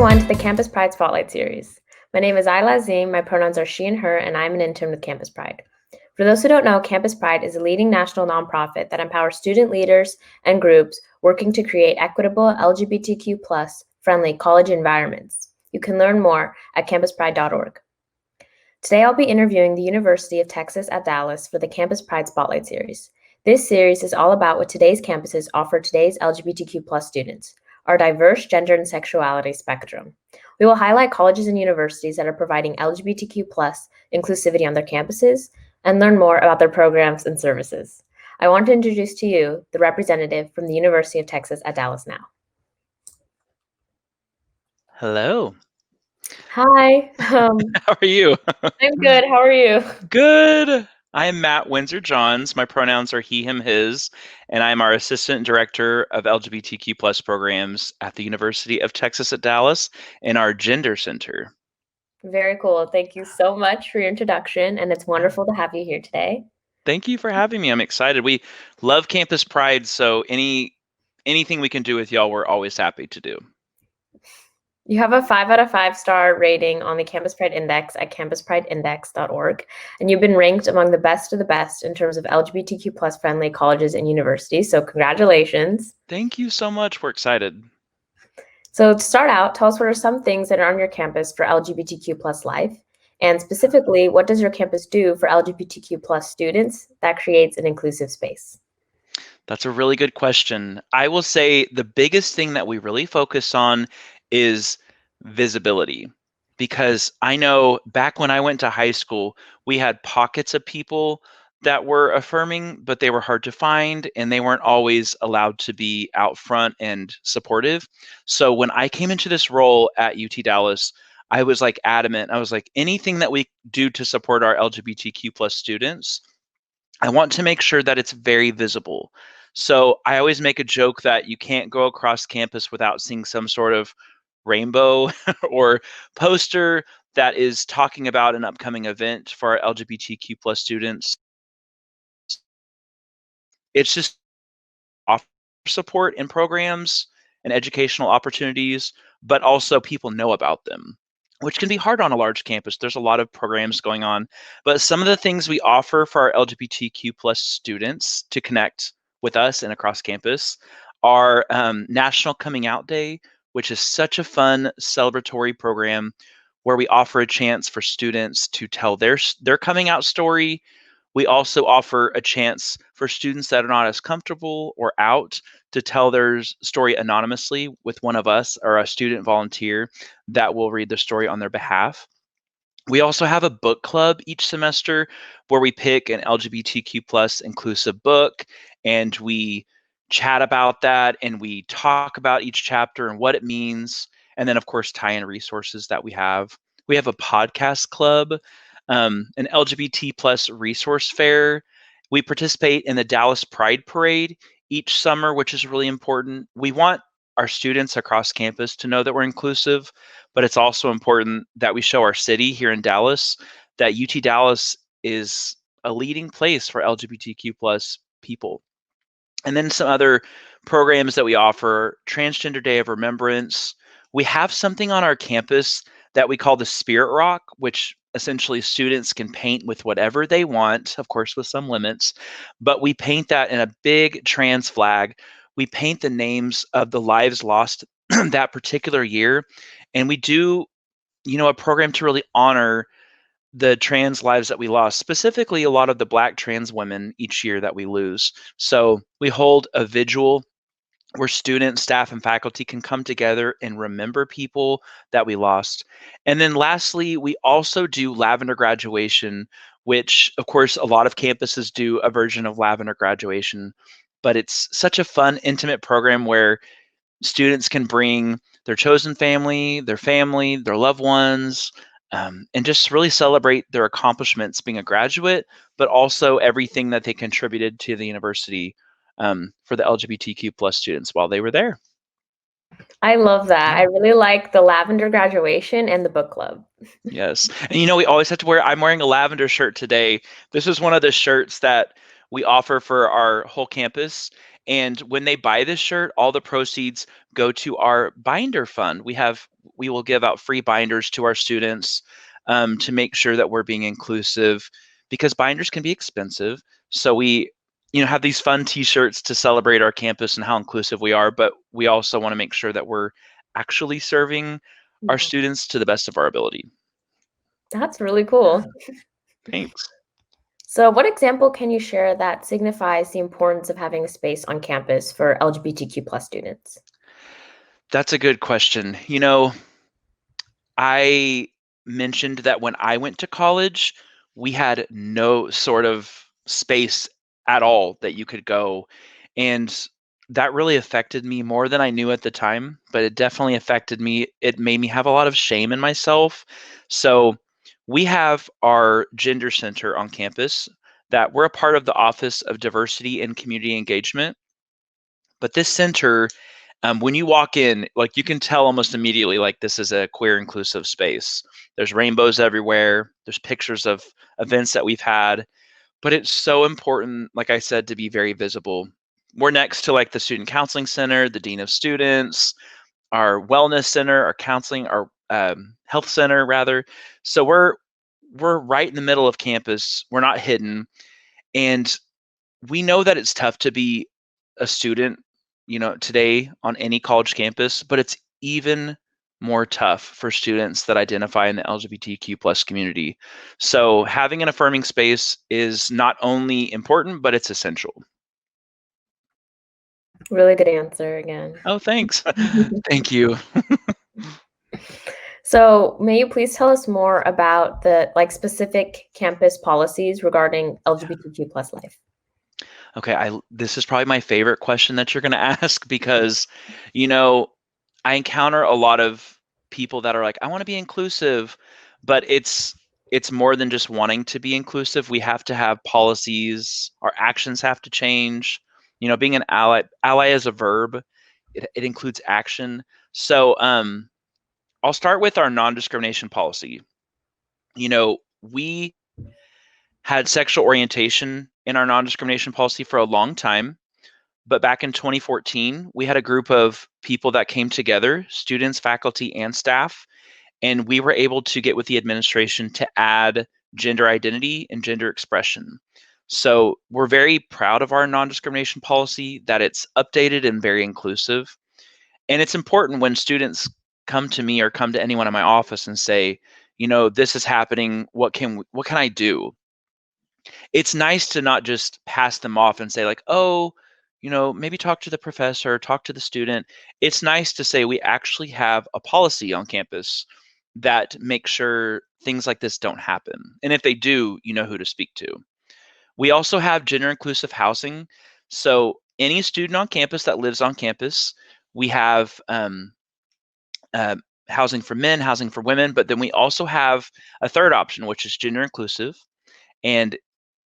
everyone to the Campus Pride Spotlight Series. My name is Ayla Azim, my pronouns are she and her, and I'm an intern with Campus Pride. For those who don't know, Campus Pride is a leading national nonprofit that empowers student leaders and groups working to create equitable LGBTQ+ friendly college environments. You can learn more at campuspride.org. Today I'll be interviewing the University of Texas at Dallas for the Campus Pride Spotlight Series. This series is all about what today's campuses offer today's LGBTQ+ students, our diverse gender and sexuality spectrum. We will highlight colleges and universities that are providing LGBTQ+ inclusivity on their campuses and learn more about their programs and services. I want to introduce to you the representative from the University of Texas at Dallas now. Hello. Hi. How are you? I'm good. How are you? Good. I am Matt Windsor-Johns. My pronouns are he, him, his, and I'm our Assistant Director of LGBTQ+ programs at the University of Texas at Dallas in our Gender Center. Very cool. Thank you so much for your introduction, and it's wonderful to have you here today. Thank you for having me. I'm excited. We love Campus Pride, so anything we can do with y'all, we're always happy to do. You have a 5 out of 5 star rating on the Campus Pride Index at campusprideindex.org, and you've been ranked among the best of the best in terms of LGBTQ+ friendly colleges and universities, so congratulations. Thank you so much. We're excited. So to start out, tell us what are some things that are on your campus for LGBTQ+ life, and specifically, what does your campus do for LGBTQ+ students that creates an inclusive space? That's a really good question. I will say the biggest thing that we really focus on is visibility, because I know back when I went to high school, we had pockets of people that were affirming, but they were hard to find and they weren't always allowed to be out front and supportive. So when I came into this role at UT Dallas, I was like adamant. I was like, anything that we do to support our LGBTQ+ students, I want to make sure that it's very visible. So I always make a joke that you can't go across campus without seeing some sort of rainbow or poster that is talking about an upcoming event for our LGBTQ+ students. It's just offer support in programs and educational opportunities, but also people know about them, which can be hard on a large campus. There's a lot of programs going on, but some of the things we offer for our LGBTQ+ students to connect with us and across campus are National Coming Out Day, which is such a fun celebratory program where we offer a chance for students to tell their coming out story. We also offer a chance for students that are not as comfortable or out to tell their story anonymously with one of us or a student volunteer that will read the story on their behalf. We also have a book club each semester where we pick an LGBTQ+ inclusive book and we chat about that and we talk about each chapter and what it means. And then, of course, tie in resources that we have. We have a podcast club, an LGBT+ resource fair. We participate in the Dallas Pride Parade each summer, which is really important. We want our students across campus to know that we're inclusive, but it's also important that we show our city here in Dallas that UT Dallas is a leading place for LGBTQ+ people. And then some other programs that we offer, Transgender Day of Remembrance. We have something on our campus that we call the Spirit Rock, which essentially students can paint with whatever they want, of course, with some limits, but we paint that in a big trans flag. We paint the names of the lives lost that particular year, and we do, a program to really honor the trans lives that we lost, specifically a lot of the Black trans women each year that we lose. So we hold a vigil where students, staff, and faculty can come together and remember people that we lost. And then lastly, we also do Lavender Graduation, which of course a lot of campuses do a version of Lavender Graduation, but it's such a fun, intimate program where students can bring their chosen family, their loved ones, and just really celebrate their accomplishments being a graduate, but also everything that they contributed to the university for the LGBTQ+ students while they were there. I love that. I really like the Lavender Graduation and the book club. Yes. And we always have to wear, I'm wearing a lavender shirt today. This is one of the shirts that we offer for our whole campus. And when they buy this shirt, all the proceeds go to our binder fund. We will give out free binders to our students to make sure that we're being inclusive, because binders can be expensive. So we have these fun t-shirts to celebrate our campus and how inclusive we are, but we also want to make sure that we're actually serving our Yeah. students to the best of our ability. That's really cool. Thanks. So, what example can you share that signifies the importance of having a space on campus for LGBTQ plus students? That's a good question. I mentioned that when I went to college, we had no sort of space at all that you could go. And that really affected me more than I knew at the time, but it definitely affected me. It made me have a lot of shame in myself. So we have our gender center on campus that we're a part of the Office of Diversity and Community Engagement. But this center, when you walk in, like, you can tell almost immediately, like, this is a queer inclusive space. There's rainbows everywhere. There's pictures of events that we've had, but it's so important, like I said, to be very visible. We're next to, like, the student counseling center, the dean of students, our wellness center, our counseling, our health center rather. So we're right in the middle of campus. We're not hidden, and we know that it's tough to be a student, today on any college campus, but it's even more tough for students that identify in the LGBTQ plus community. So having an affirming space is not only important, but it's essential. Really good answer again. Oh, thanks. Thank you. So, may you please tell us more about the specific campus policies regarding LGBTQ plus life? Okay, this is probably my favorite question that you're going to ask, because you know, I encounter a lot of people that are like, I want to be inclusive, but it's more than just wanting to be inclusive. We have to have policies, our actions have to change. Being an ally is a verb. It includes action. So I'll start with our non-discrimination policy. We had sexual orientation in our non-discrimination policy for a long time. But back in 2014, we had a group of people that came together, students, faculty, and staff, and we were able to get with the administration to add gender identity and gender expression. So we're very proud of our non-discrimination policy, that it's updated and very inclusive. And it's important when students come to me or come to anyone in my office and say, this is happening, what can I do? It's nice to not just pass them off and say, like, oh, maybe talk to the professor, talk to the student. It's nice to say we actually have a policy on campus that makes sure things like this don't happen. And if they do, you know who to speak to. We also have gender inclusive housing. So any student on campus that lives on campus, we have uh, housing for men, housing for women, but then we also have a third option, which is gender inclusive. And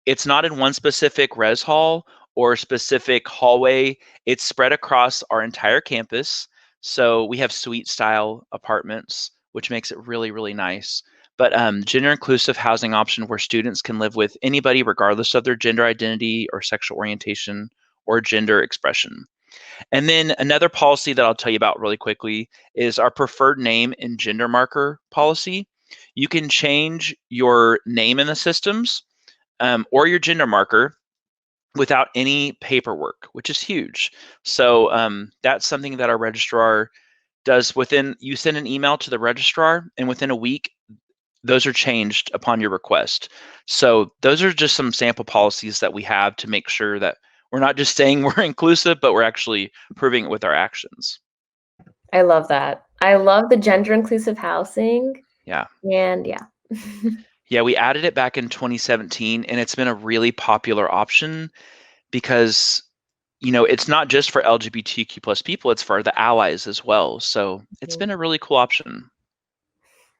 it's not in one specific res hall or specific hallway. It's spread across our entire campus. So we have suite style apartments, which makes it really, really nice. But gender inclusive housing option where students can live with anybody regardless of their gender identity or sexual orientation or gender expression. And then another policy that I'll tell you about really quickly is our preferred name and gender marker policy. You can change your name in the systems or your gender marker without any paperwork, which is huge. So that's something that our registrar does. You send an email to the registrar, and within a week, those are changed upon your request. So those are just some sample policies that we have to make sure that we're not just saying we're inclusive, but we're actually proving it with our actions. I love that. I love the gender inclusive housing. Yeah. And yeah. Yeah, we added it back in 2017, and it's been a really popular option because it's not just for LGBTQ plus people, it's for the allies as well. So it's been a really cool option.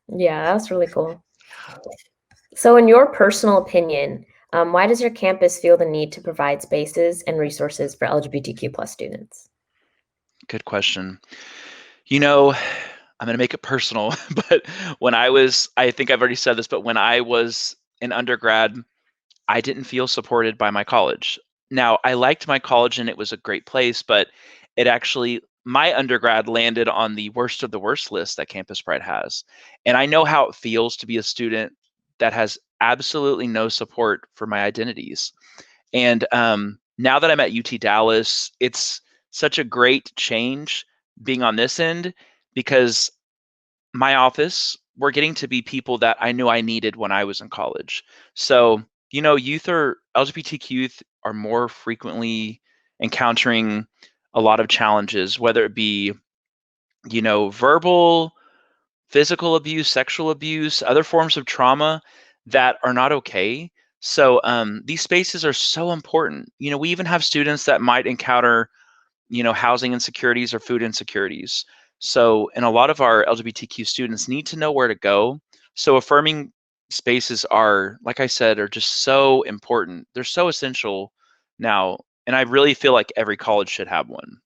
Yeah, that's really cool. So, in your personal opinion, why does your campus feel the need to provide spaces and resources for LGBTQ plus students? Good question. I'm going to make it personal, but I think I've already said this, but when I was an undergrad, I didn't feel supported by my college. Now, I liked my college and it was a great place, but it actually, my undergrad landed on the worst of the worst list that Campus Pride has. And I know how it feels to be a student that has absolutely no support for my identities. And now that I'm at UT Dallas, it's such a great change being on this end because my office, we're getting to be people that I knew I needed when I was in college. So, youth or LGBTQ youth are more frequently encountering a lot of challenges, whether it be, verbal, physical abuse, sexual abuse, other forms of trauma that are not okay. So these spaces are so important. We even have students that might encounter housing insecurities or food insecurities. So, and a lot of our LGBTQ students need to know where to go. So, affirming spaces are, like I said, are just so important. They're so essential now. And I really feel like every college should have one.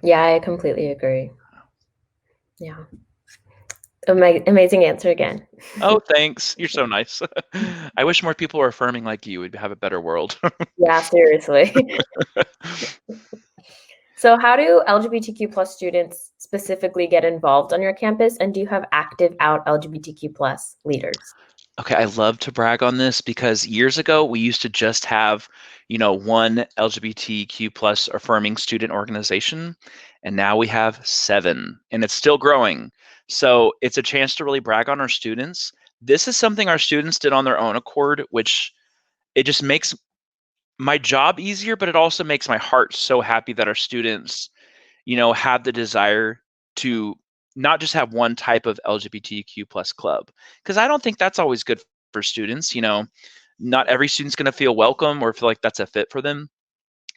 Yeah, I completely agree. Yeah. Amazing answer again. Oh, thanks. You're so nice. I wish more people were affirming like you. We'd have a better world. Yeah, seriously. So how do LGBTQ plus students specifically get involved on your campus? And do you have active out LGBTQ plus leaders? Okay, I love to brag on this because years ago we used to just have, one LGBTQ plus affirming student organization, and now we have 7, and it's still growing. So it's a chance to really brag on our students. This is something our students did on their own accord, which it just makes my job easier, but it also makes my heart so happy that our students, have the desire to not just have one type of LGBTQ plus club. Because I don't think that's always good for students. Not every student's going to feel welcome or feel like that's a fit for them.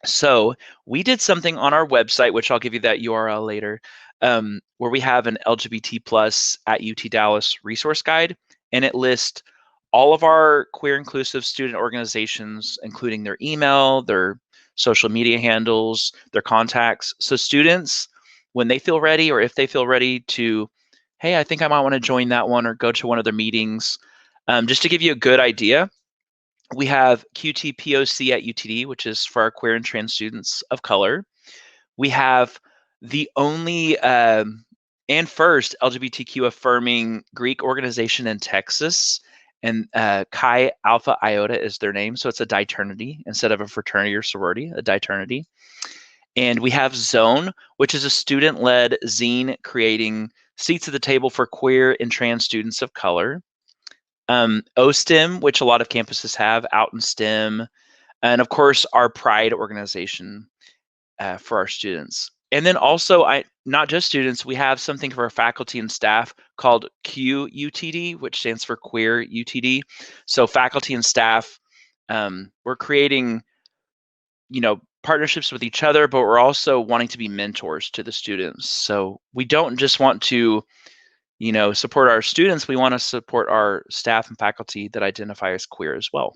So we did something on our website, which I'll give you that URL later, where we have an LGBT plus at UT Dallas resource guide, and it lists all of our queer inclusive student organizations, including their email, their social media handles, their contacts. So students, when they feel ready or if they feel ready to, hey, I think I might want to join that one or go to one of their meetings, just to give you a good idea, we have QTPOC at UTD, which is for our queer and trans students of color. We have the only and first LGBTQ affirming Greek organization in Texas, and Chi Alpha Iota is their name. So it's a diternity instead of a fraternity or sorority, a diternity. And we have Zone, which is a student led zine creating seats at the table for queer and trans students of color. OSTEM, which a lot of campuses have, Out in STEM, and of course our Pride organization for our students. And then also, not just students, we have something for our faculty and staff called QUTD, which stands for Queer UTD. So faculty and staff, we're creating, partnerships with each other, but we're also wanting to be mentors to the students. So we don't just want to support our students, we want to support our staff and faculty that identify as queer as well.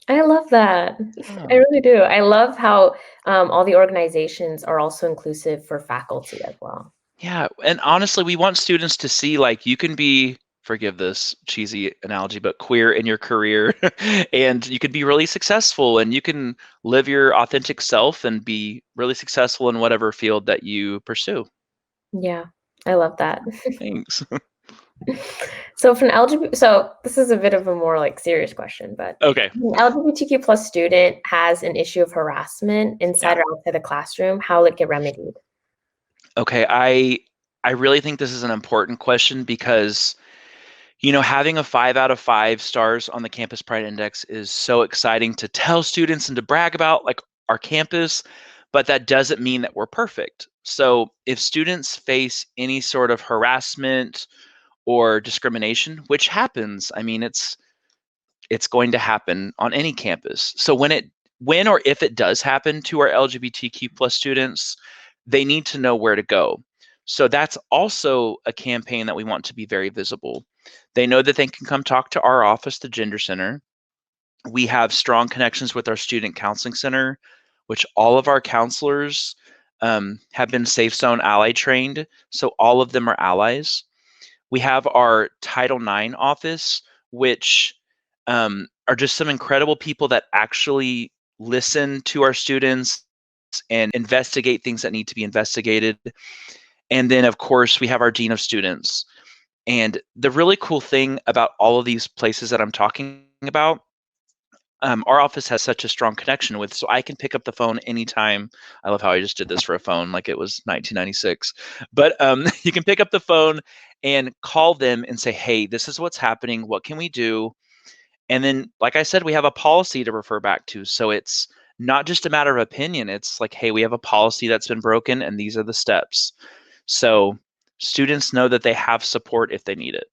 I love that. I Oh. really do. I love how all the organizations are also inclusive for faculty as well. Yeah, and honestly, we want students to see like you can be, forgive this cheesy analogy, but queer in your career and you can be really successful and you can live your authentic self and be really successful in whatever field that you pursue. Yeah, I love that. Thanks. So for an LGBT, so this is a bit of a more like serious question, but Okay. an LGBTQ plus student has an issue of harassment Yeah. inside or outside the classroom, how will it get remedied? Okay, I really think this is an important question because having a 5 out of 5 stars on the Campus Pride Index is so exciting to tell students and to brag about, like our campus, but that doesn't mean that we're perfect. So if students face any sort of harassment or discrimination, which happens, I mean, it's going to happen on any campus. So when or if it does happen to our LGBTQ plus students, they need to know where to go. So that's also a campaign that we want to be very visible. They know that they can come talk to our office, the Gender Center. We have strong connections with our Student Counseling Center, which all of our counselors have been Safe Zone Ally trained. So all of them are allies. We have our Title IX office, which are just some incredible people that actually listen to our students and investigate things that need to be investigated. And then, of course, we have our dean of students. And the really cool thing about all of these places that I'm talking about, our office has such a strong connection with, so I can pick up the phone anytime. I love how I just did this for a phone like it was 1996. But you can pick up the phone and call them and say, hey, this is what's happening. What can we do? And then, like I said, we have a policy to refer back to. So it's not just a matter of opinion. It's like, hey, we have a policy that's been broken and these are the steps. So students know that they have support if they need it.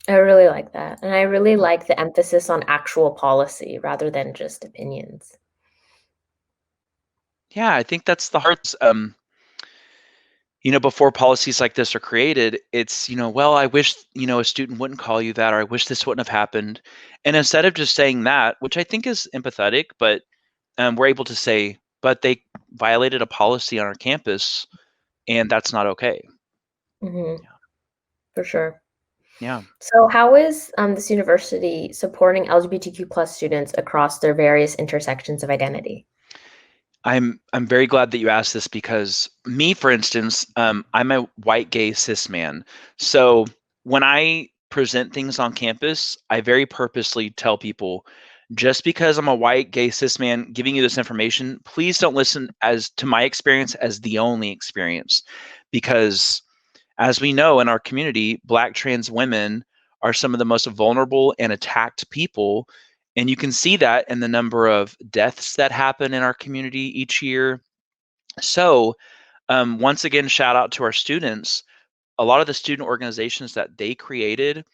I really like that. And I really like the emphasis on actual policy rather than just opinions. Yeah, I think that's the heart. Before policies like this are created, it's, well, I wish, a student wouldn't call you that, or I wish this wouldn't have happened. And instead of just saying that, which I think is empathetic, but we're able to say, but they violated a policy on our campus, and that's not okay. Hmm. Yeah. For sure. Yeah. So, how is this university supporting LGBTQ plus students across their various intersections of identity? I'm very glad that you asked this because me, for instance, I'm a white gay cis man. So when I present things on campus, I very purposely tell people, just because I'm a white gay cis man giving you this information, please don't listen as to my experience as the only experience, because as we know in our community, Black trans women are some of the most vulnerable and attacked people. And you can see that in the number of deaths that happen in our community each year. So, once again, shout out to our students. A lot of the student organizations that they created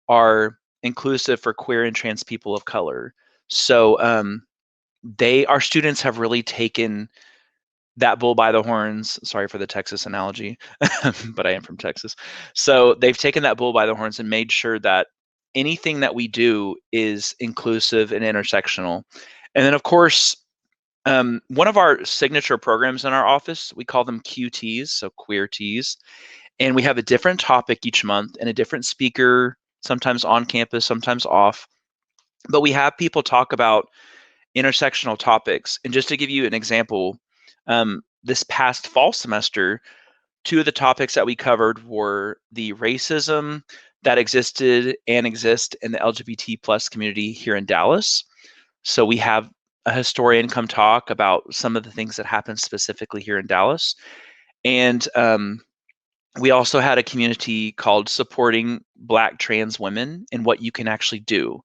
are inclusive for queer and trans people of color. So, our students have really taken that bull by the horns. Sorry for the Texas analogy, but I am from Texas. So they've taken that bull by the horns and made sure that anything that we do is inclusive and intersectional. And then, of course, one of our signature programs in our office, we call them QTs, so queer teas. And we have a different topic each month and a different speaker, sometimes on campus, sometimes off. But we have people talk about intersectional topics. And just to give you an example, this past fall semester, two of the topics that we covered were the racism that existed and exists in the LGBT plus community here in Dallas. So we have a historian come talk about some of the things that happen specifically here in Dallas. And we also had a community called Supporting Black Trans Women and what you can actually do.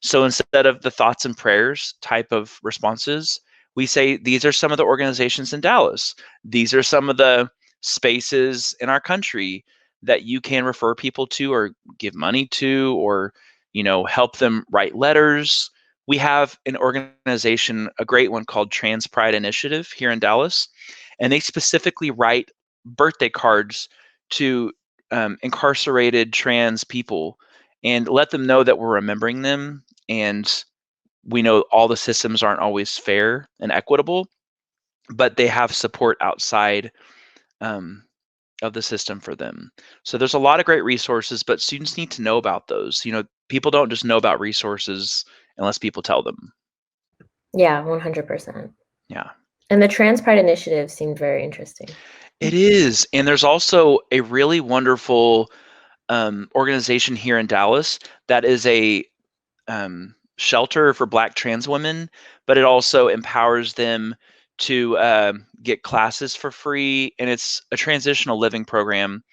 So instead of the thoughts and prayers type of responses, we say these are some of the organizations in Dallas. These are some of the spaces in our country that you can refer people to or give money to, or help them write letters. We have an organization, a great one called Trans Pride Initiative here in Dallas, and they specifically write birthday cards to incarcerated trans people and let them know that we're remembering them. And we know all the systems aren't always fair and equitable, but they have support outside um, of the system for them. So there's a lot of great resources, but students need to know about those. People don't just know about resources unless people tell them. Yeah, 100%. Yeah. And the Trans Pride initiative seemed very interesting. It is. And there's also a really wonderful organization here in Dallas that is a shelter for Black trans women, but it also empowers them to get classes for free. And it's a transitional living program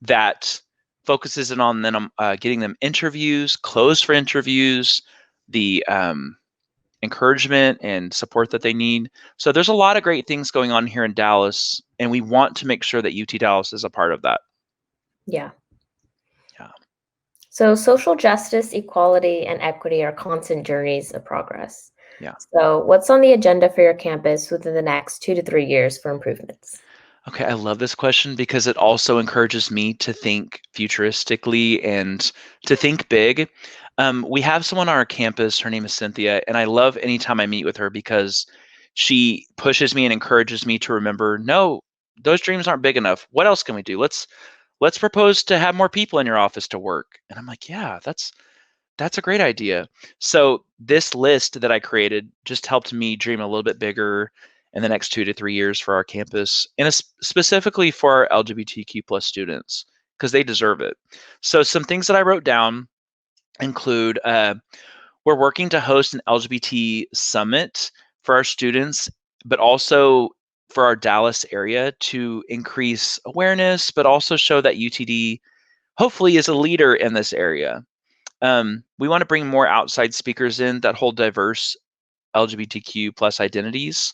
that focuses in on them getting them interviews, clothes for interviews, the encouragement and support that they need. So there's a lot of great things going on here in Dallas, and we want to make sure that UT Dallas is a part of that. Yeah. Yeah. So, social justice, equality, and equity are constant journeys of progress. Yeah. So, what's on the agenda for your campus within the next 2 to 3 years for improvements? Okay, I love this question because it also encourages me to think futuristically and to think big. We have someone on our campus, her name is Cynthia, and I love anytime I meet with her because she pushes me and encourages me to remember, no, those dreams aren't big enough. What else can we do? Let's propose to have more people in your office to work. And I'm like, yeah, That's a great idea. So this list that I created just helped me dream a little bit bigger in the next 2 to 3 years for our campus, and specifically for our LGBTQ plus students, because they deserve it. So some things that I wrote down include we're working to host an LGBT summit for our students, but also for our Dallas area to increase awareness, but also show that UTD hopefully is a leader in this area. We want to bring more outside speakers in that hold diverse LGBTQ plus identities,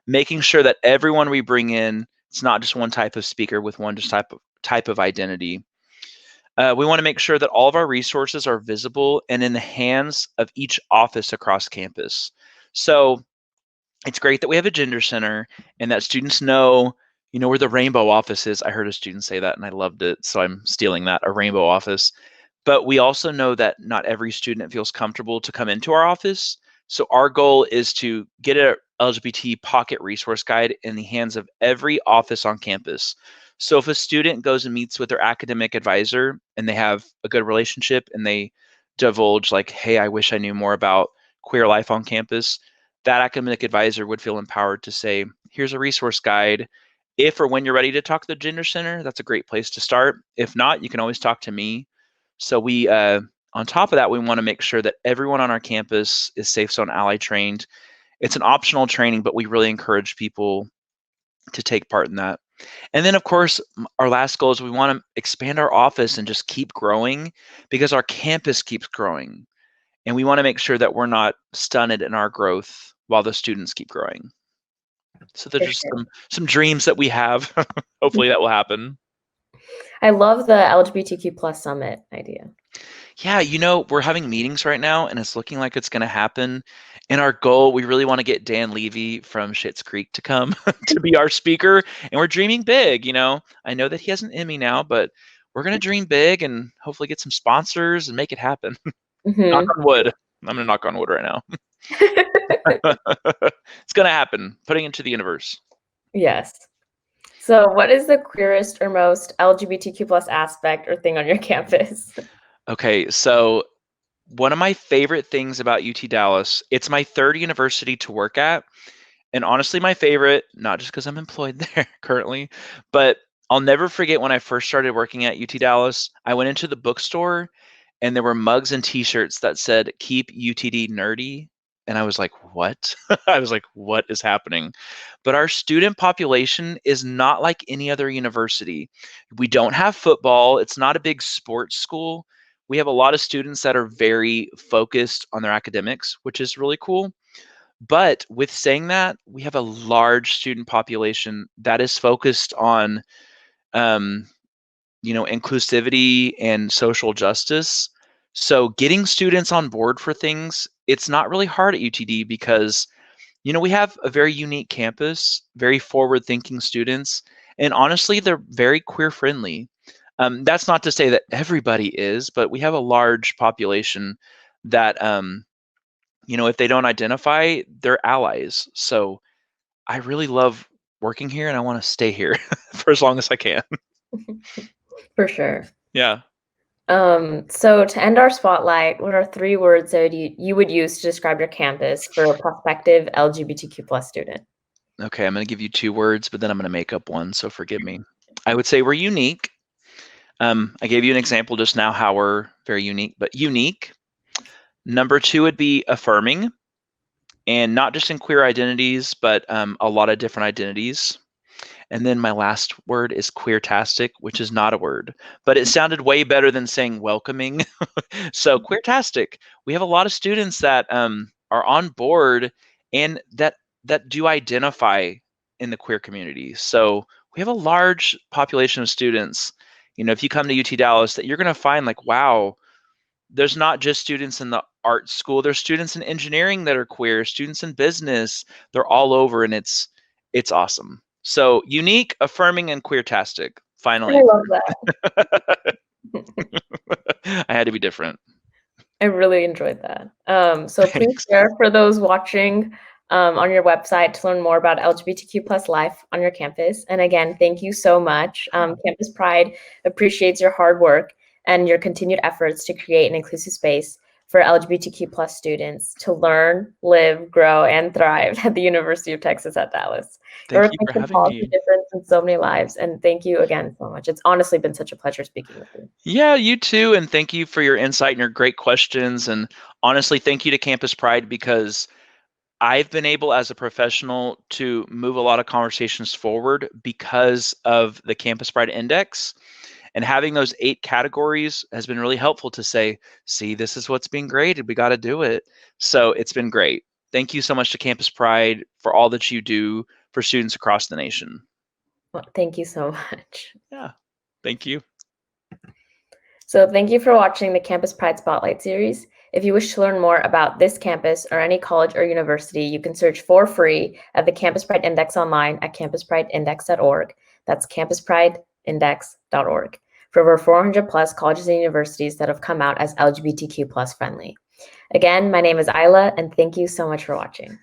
making sure that everyone we bring in, it's not just one type of speaker with one just type of identity. We want to make sure that all of our resources are visible and in the hands of each office across campus. So it's great that we have a gender center and that students know, where the rainbow office is. I heard a student say that and I loved it. So I'm stealing that, a rainbow office. But we also know that not every student feels comfortable to come into our office. So our goal is to get a LGBT pocket resource guide in the hands of every office on campus. So if a student goes and meets with their academic advisor and they have a good relationship and they divulge like, hey, I wish I knew more about queer life on campus, that academic advisor would feel empowered to say, here's a resource guide. If or when you're ready to talk to the gender center, that's a great place to start. If not, you can always talk to me. So we, on top of that, we want to make sure that everyone on our campus is Safe Zone Ally trained. It's an optional training, but we really encourage people to take part in that. And then, of course, our last goal is we want to expand our office and just keep growing because our campus keeps growing. And we want to make sure that we're not stunted in our growth while the students keep growing. So there's For just sure. some dreams that we have. Hopefully that will happen. I love the LGBTQ plus summit idea. Yeah, we're having meetings right now and it's looking like it's going to happen. And our goal, we really want to get Dan Levy from Schitt's Creek to come to be our speaker. And we're dreaming big, I know that he has an Emmy now, but we're going to dream big and hopefully get some sponsors and make it happen. Knock on wood. I'm going to knock on wood right now. It's going to happen. Putting it into the universe. Yes. So what is the queerest or most LGBTQ plus aspect or thing on your campus? Okay, so one of my favorite things about UT Dallas, it's my third university to work at. And honestly, my favorite, not just because I'm employed there currently, but I'll never forget when I first started working at UT Dallas, I went into the bookstore and there were mugs and t-shirts that said, keep UTD nerdy. And I was like, what? I was like, what is happening? But our student population is not like any other university. We don't have football. It's not a big sports school. We have a lot of students that are very focused on their academics, which is really cool. But with saying that, we have a large student population that is focused on, inclusivity and social justice. So getting students on board for things, it's not really hard at UTD because, we have a very unique campus, very forward-thinking students, and honestly, they're very queer-friendly. That's not to say that everybody is, but we have a large population that, if they don't identify, they're allies. So I really love working here and I want to stay here for as long as I can. For sure. Yeah. So to end our spotlight, what are 3 words that you would use to describe your campus for a prospective LGBTQ plus student? Okay, I'm going to give you 2 words, but then I'm going to make up one, so forgive me. I would say we're unique. I gave you an example just now how we're very unique, but unique. Number 2 would be affirming, and not just in queer identities, but a lot of different identities. And then my last word is queer-tastic, which is not a word, but it sounded way better than saying welcoming. So queer-tastic, we have a lot of students that are on board and that do identify in the queer community. So we have a large population of students. If you come to UT Dallas, that you're going to find like, wow, there's not just students in the art school. There's students in engineering that are queer, students in business. They're all over, and it's awesome. So unique, affirming, and queer-tastic. Finally, I love that. I had to be different. I really enjoyed that. So please Thanks. share for those watching on your website to learn more about LGBTQ plus life on your campus. And again, thank you so much. Campus Pride appreciates your hard work and your continued efforts to create an inclusive space for LGBTQ plus students to learn, live, grow, and thrive at the University of Texas at Dallas. It Thank you for reflects a having policy me. difference in so many lives, and thank you again so much. It's honestly been such a pleasure speaking with you. Yeah, you too. And thank you for your insight and your great questions. And honestly, thank you to Campus Pride because I've been able as a professional to move a lot of conversations forward because of the Campus Pride Index. And having those 8 categories has been really helpful to say, see, this is what's being graded. We got to do it. So it's been great. Thank you so much to Campus Pride for all that you do for students across the nation. Well, thank you so much. Yeah, thank you. So thank you for watching the Campus Pride Spotlight series. If you wish to learn more about this campus or any college or university, you can search for free at the Campus Pride Index online at campusprideindex.org. That's campusprideindex.org for over 400 plus colleges and universities that have come out as LGBTQ plus friendly. Again, my name is Ayla, and thank you so much for watching.